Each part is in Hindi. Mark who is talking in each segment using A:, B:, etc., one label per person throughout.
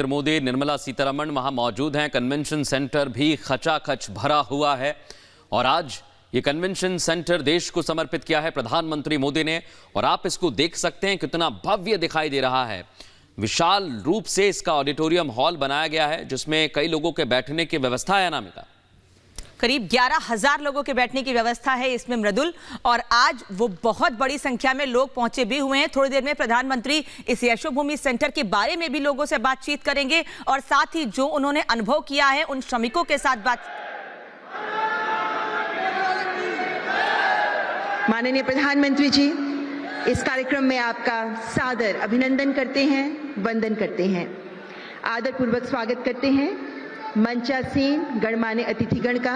A: नरेंद्र मोदी, निर्मला सीतारमण वहां मौजूद हैं। कन्वेंशन सेंटर भी खचाखच भरा हुआ है और आज ये कन्वेंशन सेंटर देश को समर्पित किया है प्रधानमंत्री मोदी ने। और आप इसको देख सकते हैं कितना भव्य दिखाई दे रहा है। विशाल रूप से इसका ऑडिटोरियम हॉल बनाया गया है जिसमें कई लोगों के बैठने की व्यवस्था है। अनामिका,
B: करीब 11,000 लोगों के बैठने की व्यवस्था है इसमें मृदुल, और आज वो बहुत बड़ी संख्या में लोग पहुंचे भी हुए हैं। थोड़ी देर में प्रधानमंत्री इस यशोभूमि सेंटर के बारे में भी लोगों से बातचीत करेंगे और साथ ही जो उन्होंने अनुभव किया है उन श्रमिकों के साथ बात।
C: माननीय प्रधानमंत्री जी, इस कार्यक्रम में आपका सादर अभिनंदन करते हैं, वंदन करते हैं, आदर पूर्वक स्वागत करते हैं मंचासीन गणमान्य अतिथिगण का।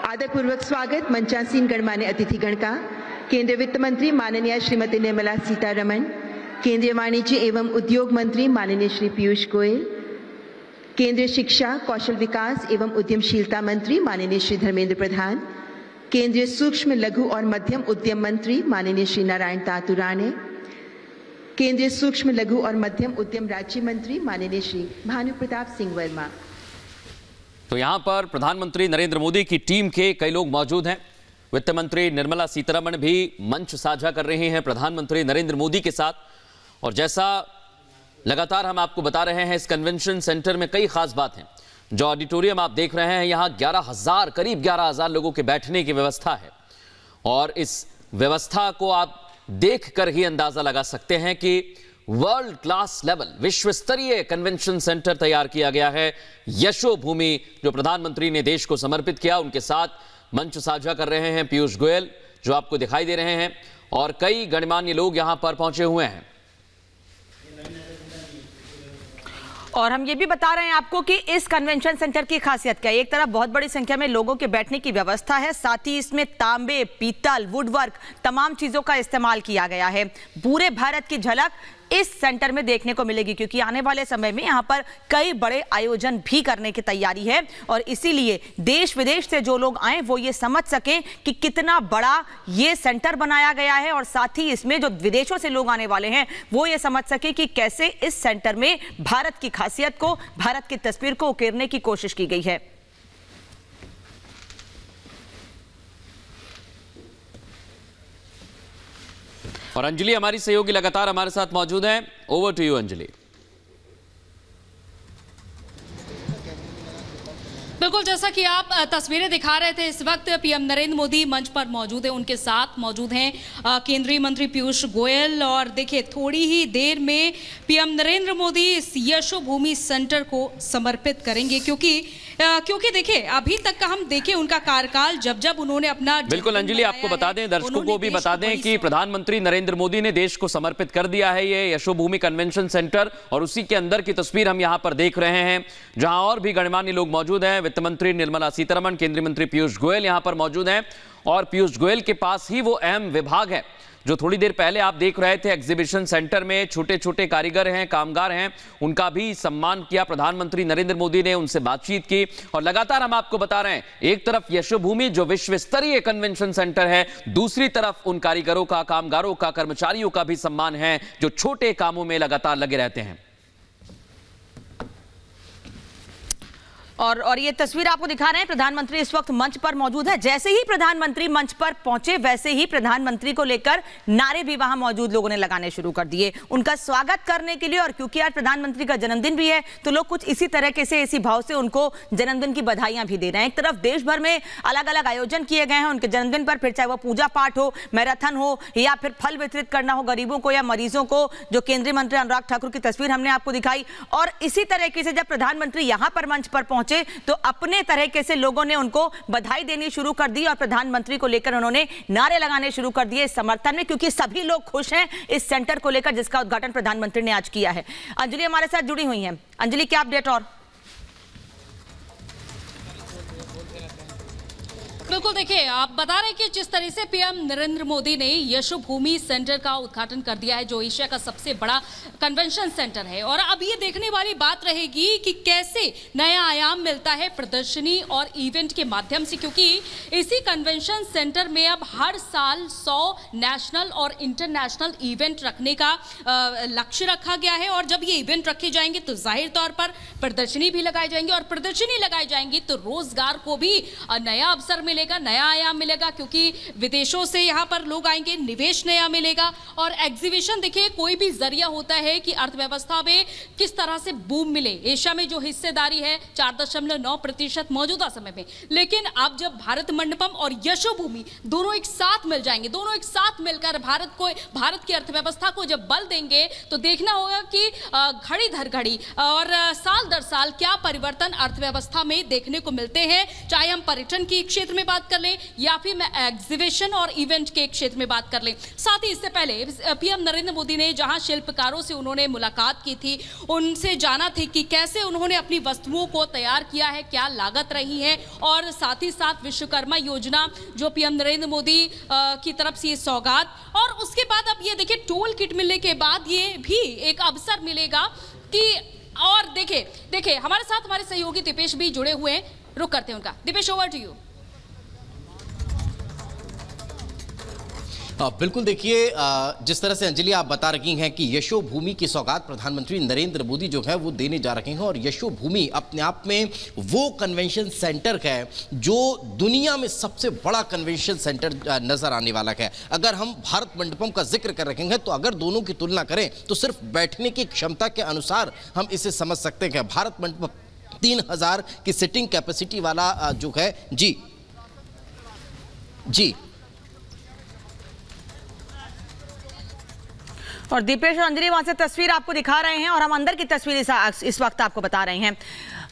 C: आदर पूर्वक स्वागत मंचासीन गणमान्य अतिथिगण का केंद्रीय वित्त मंत्री माननीय श्रीमती निर्मला सीतारमण, केंद्रीय वाणिज्य एवं उद्योग मंत्री माननीय श्री पीयूष गोयल, केंद्रीय शिक्षा, कौशल विकास एवं उद्यमशीलता मंत्री माननीय श्री धर्मेंद्र प्रधान, केंद्रीय सूक्ष्म लघु और मध्यम उद्यम मंत्री माननीय श्री नारायण तातुराणे, केंद्रीय सूक्ष्म लघु और मध्यम उद्यम राज्य मंत्री माननीय श्री भानु प्रताप सिंह वर्मा।
A: तो यहां पर प्रधानमंत्री नरेंद्र मोदी की टीम के कई लोग मौजूद हैं। वित्त मंत्री निर्मला सीतारमण भी मंच साझा कर रही हैं प्रधानमंत्री नरेंद्र मोदी के साथ। और जैसा लगातार हम आपको बता रहे हैं, इस कन्वेंशन सेंटर में कई खास बात हैं। जो ऑडिटोरियम आप देख रहे हैं, यहां 11,000 करीब 11,000 लोगों के बैठने की व्यवस्था है। और इस व्यवस्था को आप देखकर ही अंदाजा लगा सकते हैं कि वर्ल्ड क्लास लेवल, विश्व स्तरीय कन्वेंशन सेंटर तैयार किया गया है। यशोभूमि जो प्रधानमंत्री ने देश को समर्पित किया, उनके साथ मंच साझा कर रहे हैं पीयूष गोयल जो आपको दिखाई दे रहे हैं, और कई गणमान्य लोग यहां पर पहुंचे हुए हैं।
B: और हम ये भी बता रहे हैं आपको कि इस कन्वेंशन सेंटर की खासियत क्या है। एक तरफ बहुत बड़ी संख्या में लोगों के बैठने की व्यवस्था है, साथ ही इसमें तांबे, पीतल, वुडवर्क तमाम चीजों का इस्तेमाल किया गया है। पूरे भारत की झलक इस सेंटर में देखने को मिलेगी क्योंकि आने वाले समय में यहाँ पर कई बड़े आयोजन भी करने की तैयारी है। और इसीलिए देश विदेश से जो लोग आए वो ये समझ सकें कि कितना बड़ा ये सेंटर बनाया गया है, और साथ ही इसमें जो विदेशों से लोग आने वाले हैं वो ये समझ सके कि कैसे इस सेंटर में भारत की खासियत को, भारत की तस्वीर को उकेरने की कोशिश की गई है।
A: और अंजलि हमारी सहयोगी लगातार हमारे साथ मौजूद हैं। Over to you Anjali.
D: बिल्कुल, जैसा कि आप तस्वीरें दिखा रहे थे, इस वक्त पीएम नरेंद्र मोदी मंच पर मौजूद हैं। उनके साथ मौजूद हैं केंद्रीय मंत्री पीयूष गोयल। और देखिए, थोड़ी ही देर में पीएम नरेंद्र मोदी इस यशोभूमि सेंटर को समर्पित करेंगे क्योंकि देखिए, अभी तक का हम देखें उनका कार्यकाल, जब उन्होंने अपना,
A: बिल्कुल अंजलि, आपको बता दें, दर्शकों को भी बता दें कि प्रधानमंत्री नरेंद्र मोदी ने देश को समर्पित कर दिया है ये यशोभूमि कन्वेंशन सेंटर। और उसी के अंदर की तस्वीर हम यहां पर देख रहे हैं जहां और भी गणमान्य लोग मौजूद हैं। वित्त मंत्री निर्मला सीतारमण, केंद्रीय मंत्री पीयूष गोयल यहां पर मौजूद हैं। और पीयूष गोयल के पास ही वो अहम विभाग है जो थोड़ी देर पहले आप देख रहे थे एग्जीबिशन सेंटर में छोटे छोटे कारीगर हैं, कामगार हैं, उनका भी सम्मान किया प्रधानमंत्री नरेंद्र मोदी ने, उनसे बातचीत की। और लगातार हम आपको बता रहे हैं, एक तरफ यशोभूमि जो विश्व स्तरीय कन्वेंशन सेंटर है, दूसरी तरफ उन कारीगरों का, कामगारों का, कर्मचारियों का भी सम्मान है जो छोटे कामों में लगातार लगे रहते हैं।
B: और ये तस्वीर आपको दिखा रहे हैं, प्रधानमंत्री इस वक्त मंच पर मौजूद है। जैसे ही प्रधानमंत्री मंच पर पहुंचे वैसे ही प्रधानमंत्री को लेकर नारे भी वहां मौजूद लोगों ने लगाने शुरू कर दिए उनका स्वागत करने के लिए। और क्योंकि आज प्रधानमंत्री का जन्मदिन भी है तो लोग कुछ इसी तरीके से, इसी भाव से उनको जन्मदिन की बधाइयां भी दे रहे हैं। एक तरफ देश भर में अलग अलग आयोजन किए गए हैं उनके जन्मदिन पर, फिर चाहे वो पूजा पाठ हो, मैराथन हो, या फिर फल वितरित करना हो गरीबों को या मरीजों को, जो केंद्रीय मंत्री अनुराग ठाकुर की तस्वीर हमने आपको दिखाई। और इसी तरीके से जब प्रधानमंत्री यहां पर मंच पर पहुंचे तो अपने तरीके से लोगों ने उनको बधाई देनी शुरू कर दी और प्रधानमंत्री को लेकर उन्होंने नारे लगाने शुरू कर दिए इस समर्थन में, क्योंकि सभी लोग खुश हैं इस सेंटर को लेकर जिसका उद्घाटन प्रधानमंत्री ने आज किया है। अंजलि हमारे साथ जुड़ी हुई हैं। अंजलि, क्या अपडेट? और
D: बिल्कुल, देखिए, आप बता रहे हैं कि जिस तरह से पीएम नरेंद्र मोदी ने यशोभूमि सेंटर का उद्घाटन कर दिया है, जो एशिया का सबसे बड़ा कन्वेंशन सेंटर है। और अब ये देखने वाली बात रहेगी कि कैसे नया आयाम मिलता है प्रदर्शनी और इवेंट के माध्यम से, क्योंकि इसी कन्वेंशन सेंटर में अब हर साल 100 नेशनल और इंटरनेशनल इवेंट रखने का लक्ष्य रखा गया है। और जब ये इवेंट रखे जाएंगे तो जाहिर तौर पर प्रदर्शनी भी लगाई जाएंगी, और प्रदर्शनी लगाई जाएंगी तो रोजगार को भी नया अवसर मिलेगा, नया आयाम मिलेगा, क्योंकि विदेशों से यहाँ पर लोग आएंगे, निवेश नया मिलेगा। और एग्जीबिशन देखिए कोई भी जरिया होता है कि अर्थव्यवस्था में किस तरह से बूम मिले। एशिया में जो हिस्सेदारी है 4.9% मौजूदा समय में, लेकिन अब जब भारत मंडपम और यशोभूमि दोनों एक साथ मिल जाएंगे, दोनों एक साथ मिलकर भारत की अर्थव्यवस्था को जब बल देंगे तो देखना होगा कि घड़ी धर घड़ी और साल दर साल क्या परिवर्तन अर्थव्यवस्था में देखने को मिलते हैं, चाहे हम पर्यटन के क्षेत्र में बात कर लें या फिर मैं एग्जीबिशन और इवेंट के क्षेत्र में बात कर लें। साथ ही इससे पहले पीएम नरेंद्र मोदी ने जहां शिल्पकारों से उन्होंने मुलाकात की थी, उनसे जाना थी कि कैसे उन्होंने अपनी वस्तुओं को तैयार किया है, क्या लागत रही है, और साथ ही साथ विश्वकर्मा योजना जो पीएम नरेंद्र मोदी की तरफ से सौगात। और उसके बाद अब ये देखिए टोल किट मिलने के बाद ये भी एक अवसर मिलेगा कि, और देखिए हमारे साथ हमारे सहयोगी दीपेश भी जुड़े हुए हैं, रुक करते हैं उनका। Deepesh, over to you.
E: बिल्कुल, देखिए जिस तरह से अंजलि आप बता रही हैं कि यशोभूमि की सौगात प्रधानमंत्री नरेंद्र मोदी जो है वो देने जा रहे हैं, और यशोभूमि अपने आप में वो कन्वेंशन सेंटर है जो दुनिया में सबसे बड़ा कन्वेंशन सेंटर नजर आने वाला है। अगर हम भारत मंडपम का जिक्र कर रहे हैं तो अगर दोनों की तुलना करें तो सिर्फ बैठने की क्षमता के अनुसार हम इसे समझ सकते हैं। भारत मंडपम 3000 की सिटिंग कैपेसिटी वाला जो है। जी
B: और दीपेश और अंजलि वहां से तस्वीर आपको दिखा रहे हैं और हम अंदर की तस्वीर इस वक्त आपको बता रहे हैं।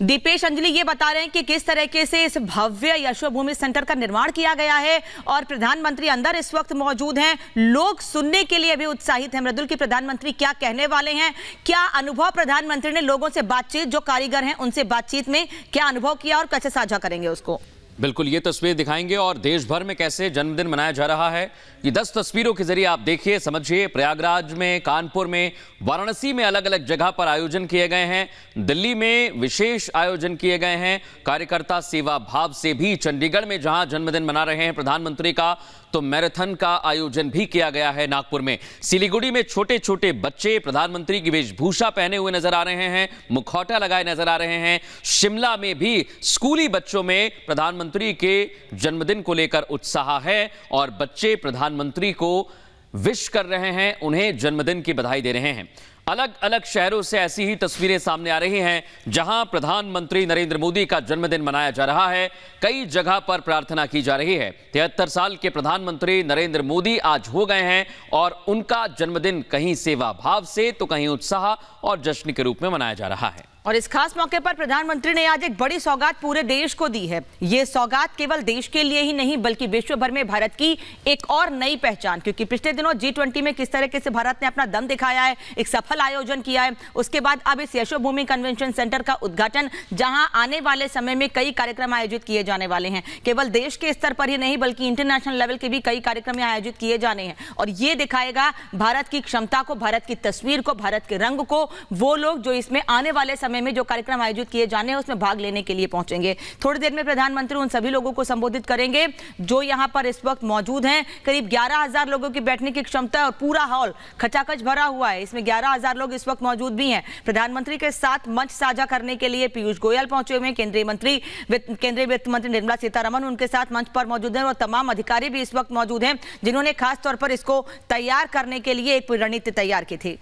B: दीपेश, अंजलि ये बता रहे हैं कि किस तरीके से इस भव्य यशोभूमि सेंटर का निर्माण किया गया है और प्रधानमंत्री अंदर इस वक्त मौजूद हैं। लोग सुनने के लिए भी उत्साहित हैं मृदुल की प्रधानमंत्री क्या कहने वाले हैं, क्या अनुभव प्रधानमंत्री ने लोगों से बातचीत, जो कारीगर हैं उनसे बातचीत में क्या अनुभव किया और कैसे साझा करेंगे उसको।
A: बिल्कुल ये तस्वीर दिखाएंगे और देश भर में कैसे जन्मदिन मनाया जा रहा है ये 10 तस्वीरों के जरिए आप देखिए, समझिए। प्रयागराज में, कानपुर में, वाराणसी में अलग अलग जगह पर आयोजन किए गए हैं, दिल्ली में विशेष आयोजन किए गए हैं। कार्यकर्ता सेवा भाव से भी चंडीगढ़ में जहां जन्मदिन मना रहे हैं प्रधानमंत्री का, तो मैराथन का आयोजन भी किया गया है नागपुर में। सिलीगुड़ी में छोटे छोटे बच्चे प्रधानमंत्री की वेशभूषा पहने हुए नजर आ रहे हैं, मुखौटा लगाए नजर आ रहे हैं। शिमला में भी स्कूली बच्चों में प्रधानमंत्री के जन्मदिन को लेकर उत्साह है और बच्चे प्रधानमंत्री को विश कर रहे हैं, उन्हें जन्मदिन की बधाई दे रहे हैं। अलग अलग शहरों से ऐसी ही तस्वीरें सामने आ रही हैं जहां प्रधानमंत्री नरेंद्र मोदी का जन्मदिन मनाया जा रहा है। कई जगह पर प्रार्थना की जा रही है। 73 साल के प्रधानमंत्री नरेंद्र मोदी आज हो गए हैं और उनका जन्मदिन कहीं सेवा भाव से तो कहीं उत्साह और जश्न के रूप में मनाया जा रहा है।
B: और इस खास मौके पर प्रधानमंत्री ने आज एक बड़ी सौगात पूरे देश को दी है। ये सौगात केवल देश के लिए ही नहीं बल्कि विश्व भर में भारत की एक और नई पहचान, क्योंकि पिछले दिनों G20 में किस तरीके से भारत ने अपना दम दिखाया है, एक सफल आयोजन किया है। उसके बाद अब इस यशोभूमि कन्वेंशन सेंटर का उद्घाटन, जहां आने वाले समय में कई कार्यक्रम आयोजित किए जाने वाले हैं। केवल देश के स्तर पर ही नहीं बल्कि इंटरनेशनल लेवल के भी कई कार्यक्रम आयोजित किए जाने हैं। और ये दिखाएगा भारत की क्षमता को, भारत की तस्वीर को, भारत के रंग को। वो लोग जो इसमें आने वाले समय में जो कार्यक्रम आयोजित किए जाने हैं उसमें भाग लेने के लिए पहुंचेंगे। थोड़ी देर में प्रधानमंत्री उन सभी लोगों को संबोधित करेंगे जो यहां पर इस वक्त मौजूद हैं। करीब 11,000 लोगों की बैठने की क्षमता है और पूरा हॉल खचाखच भरा हुआ है। इसमें 11,000 लोग इस वक्त मौजूद भी हैं। प्रधानमंत्री के साथ मंच साझा करने के लिए पीयूष गोयल पहुंचे हुए हैं, केंद्रीय वित्त मंत्री निर्मला सीतारमण उनके साथ मंच पर मौजूद हैं और तमाम अधिकारी भी इस वक्त मौजूद हैं जिन्होंने खास तौर पर इसको तैयार करने के लिए एक रणनीति तैयार की थी।